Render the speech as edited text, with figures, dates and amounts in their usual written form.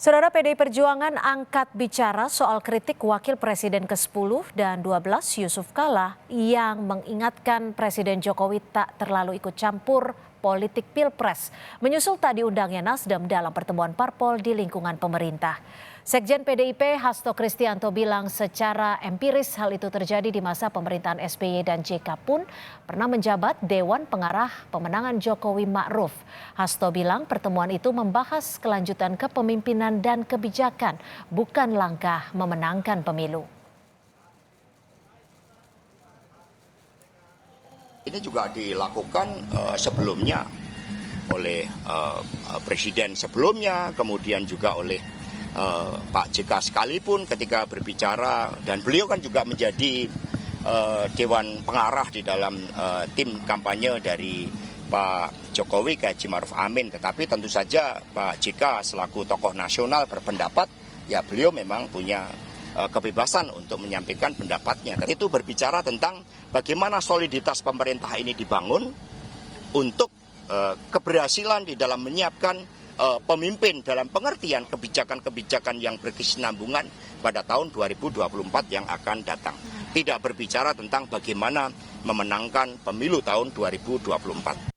Saudara, PDI Perjuangan angkat bicara soal kritik Wakil Presiden ke-10 dan 12 Yusuf Kala yang mengingatkan Presiden Jokowi tak terlalu ikut campur politik Pilpres, menyusul tak diundangnya Nasdem dalam pertemuan parpol di lingkungan pemerintah. Sekjen PDIP Hasto Kristianto bilang secara empiris hal itu terjadi di masa pemerintahan SBY dan JK pun pernah menjabat Dewan Pengarah Pemenangan Jokowi Ma'ruf. Hasto bilang pertemuan itu membahas kelanjutan kepemimpinan dan kebijakan, bukan langkah memenangkan pemilu. Ini juga dilakukan sebelumnya oleh Presiden sebelumnya, kemudian juga oleh Pak JK sekalipun ketika berbicara, dan beliau kan juga menjadi Dewan Pengarah di dalam tim kampanye dari Pak Jokowi ke Haji Ma'ruf Amin. Tetapi tentu saja Pak JK selaku tokoh nasional berpendapat, ya beliau memang punya kebebasan untuk menyampaikan pendapatnya. Itu berbicara tentang bagaimana soliditas pemerintah ini dibangun untuk keberhasilan di dalam menyiapkan pemimpin dalam pengertian kebijakan-kebijakan yang berkesinambungan pada tahun 2024 yang akan datang. Tidak berbicara tentang bagaimana memenangkan pemilu tahun 2024.